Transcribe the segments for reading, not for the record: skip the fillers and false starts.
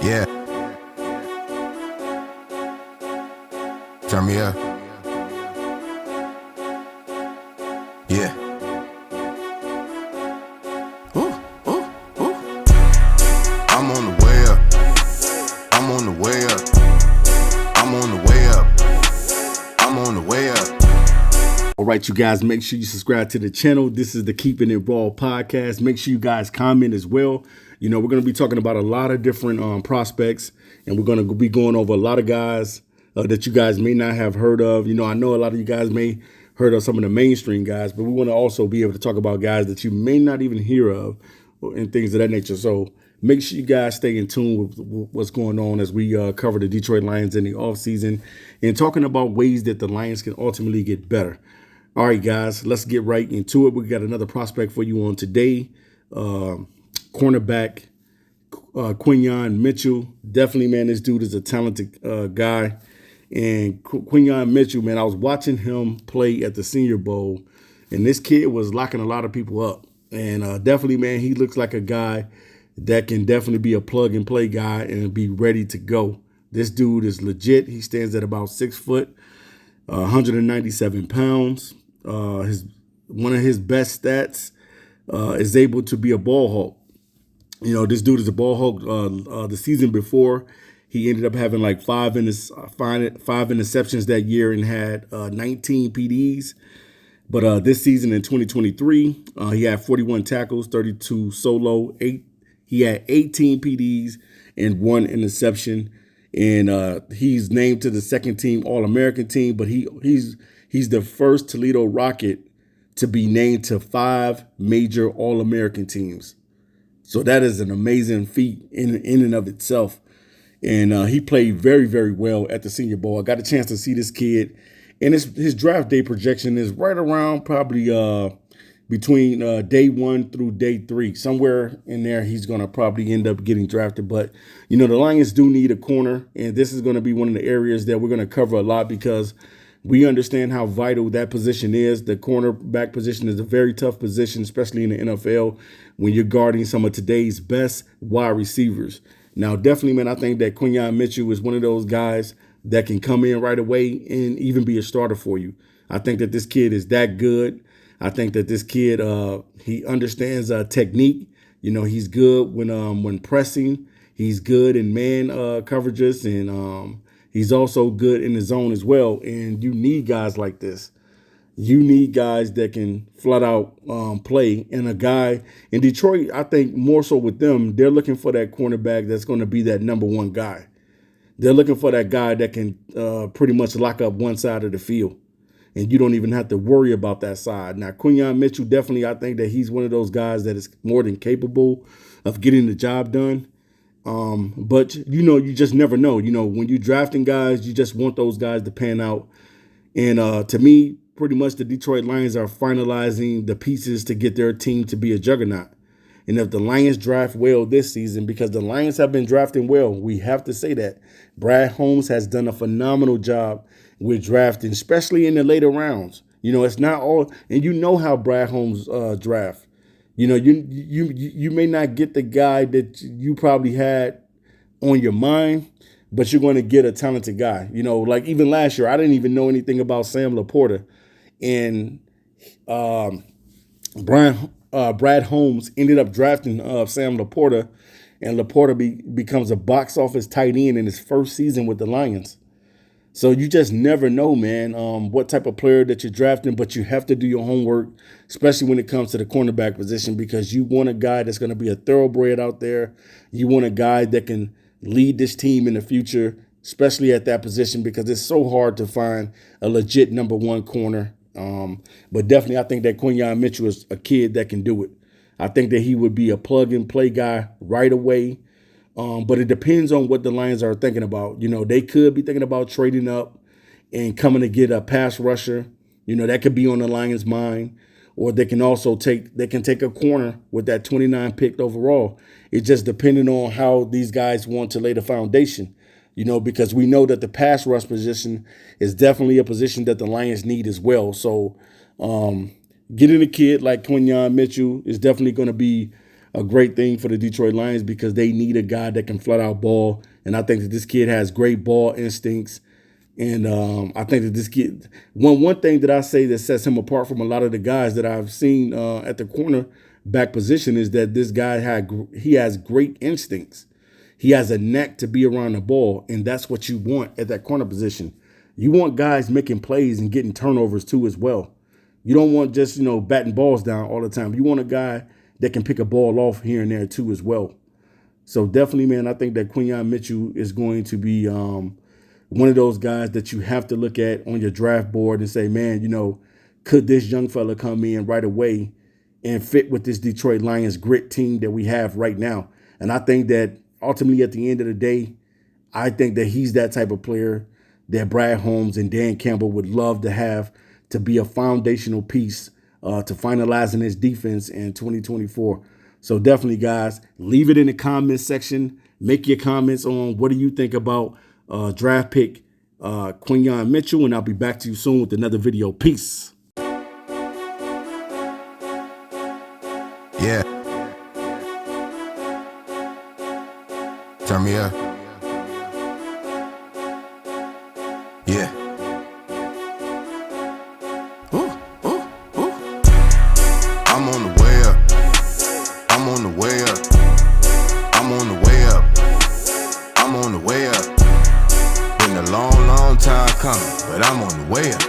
Yeah, turn me up. Yeah. Ooh, ooh, ooh. I'm on the way up. I'm on the way up. I'm on the way up. I'm on the way up. All right, you guys, make sure you subscribe to the channel. This is the Keeping It Raw podcast. Make sure you guys comment as well. You know, we're going to be talking about a lot of different prospects, and we're going to be going over a lot of guys that you guys may not have heard of. You know, I know a lot of you guys may heard of some of the mainstream guys, but we want to also be able to talk about guys that you may not even hear of and things of that nature. So make sure you guys stay in tune with what's going on as we cover the Detroit Lions in the offseason and talking about ways that the Lions can ultimately get better. All right, guys, let's get right into it. We got another prospect for you on today. Cornerback Quinyon Mitchell. Definitely, man, this dude is a talented guy. And Quinyon Mitchell, man, I was watching him play at the Senior Bowl, and this kid was locking a lot of people up. And definitely, man, he looks like a guy that can definitely be a plug-and-play guy and be ready to go. This dude is legit. He stands at about 6 foot, 197 pounds. One of his best stats is able to be a ball hawk. You know, this dude is a ball hawk. The season before, he ended up having like five interceptions that year and had 19 PDs. But this season in 2023, he had 41 tackles, 32 solo, He had 18 PDs and 1 interception. And he's named to the second team All-American team, but he's the first Toledo Rocket to be named to 5 major All-American teams. So that is an amazing feat in and of itself. And he played very, very well at the Senior Bowl. I got a chance to see this kid. And his draft day projection is right around probably between day 1 through day 3. Somewhere in there, he's going to probably end up getting drafted. But, you know, the Lions do need a corner. And this is going to be one of the areas that we're going to cover a lot because we understand how vital that position is. The cornerback position is a very tough position, especially in the NFL, when you're guarding some of today's best wide receivers. Now, definitely, man, I think that Quinyon Mitchell is one of those guys that can come in right away and even be a starter for you. I think that this kid is that good. I think that this kid, he understands technique. You know, he's good when pressing. He's good in man coverages, and he's also good in the zone as well. And you need guys like this. You need guys that can flat out play. And a guy in Detroit, I think more so with them, they're looking for that cornerback that's going to be that number one guy. They're looking for that guy that can pretty much lock up one side of the field. And you don't even have to worry about that side. Now, Quinyon Mitchell, definitely, I think that he's one of those guys that is more than capable of getting the job done. But, you know, you just never know. You know, when you're drafting guys, you just want those guys to pan out. And to me, pretty much the Detroit Lions are finalizing the pieces to get their team to be a juggernaut. And if the Lions draft well this season, because the Lions have been drafting well, we have to say that. Brad Holmes has done a phenomenal job with drafting, especially in the later rounds. You know, it's not all, and you know how Brad Holmes draft. You know, you may not get the guy that you probably had on your mind, but you're going to get a talented guy. You know, like even last year, I didn't even know anything about Sam Laporta. And Brad Holmes ended up drafting Sam Laporta, and Laporta becomes a box office tight end in his first season with the Lions. So you just never know, man, what type of player that you're drafting, but you have to do your homework, especially when it comes to the cornerback position, because you want a guy that's going to be a thoroughbred out there. You want a guy that can lead this team in the future, especially at that position, because it's so hard to find a legit number one corner. But definitely, I think that Quinyon Mitchell is a kid that can do it. I think that he would be a plug-and-play guy right away. But it depends on what the Lions are thinking about. You know, they could be thinking about trading up and coming to get a pass rusher. You know, that could be on the Lions' mind. Or they can also take a corner with that 29 picked overall. It's just depending on how these guys want to lay the foundation. You know, because we know that the pass rush position is definitely a position that the Lions need as well. So getting a kid like Quinyon Mitchell is definitely going to be a great thing for the Detroit Lions because they need a guy that can flat out ball. And I think that this kid has great ball instincts. And I think that this kid, one thing that I say that sets him apart from a lot of the guys that I've seen at the cornerback position is that this guy has great instincts. He has a knack to be around the ball, and that's what you want at that corner position. You want guys making plays and getting turnovers too as well. You don't want just, batting balls down all the time. You want a guy that can pick a ball off here and there too as well. So definitely, man, I think that Quinyon Mitchell is going to be one of those guys that you have to look at on your draft board and say, man, could this young fella come in right away and fit with this Detroit Lions grit team that we have right now? And I think that ultimately at the end of the day, I think that he's that type of player that Brad Holmes and Dan Campbell would love to have to be a foundational piece to finalizing his defense in 2024. So definitely, guys, leave it in the comments section. Make your comments on what do you think about draft pick Quinyon Mitchell, and I'll be back to you soon with another video. Peace. Yeah. Turn me up. Yeah. Ooh, ooh, ooh. I'm on the way up. I'm on the way up. I'm on the way up. I'm on the way up. Been a long, long time coming, but I'm on the way up.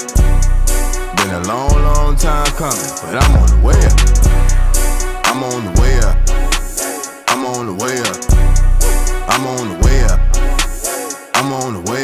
Been a long, long time coming, but I'm on the way up. I'm on the way up. I'm on the way up. I'm on the way up. I'm on the way.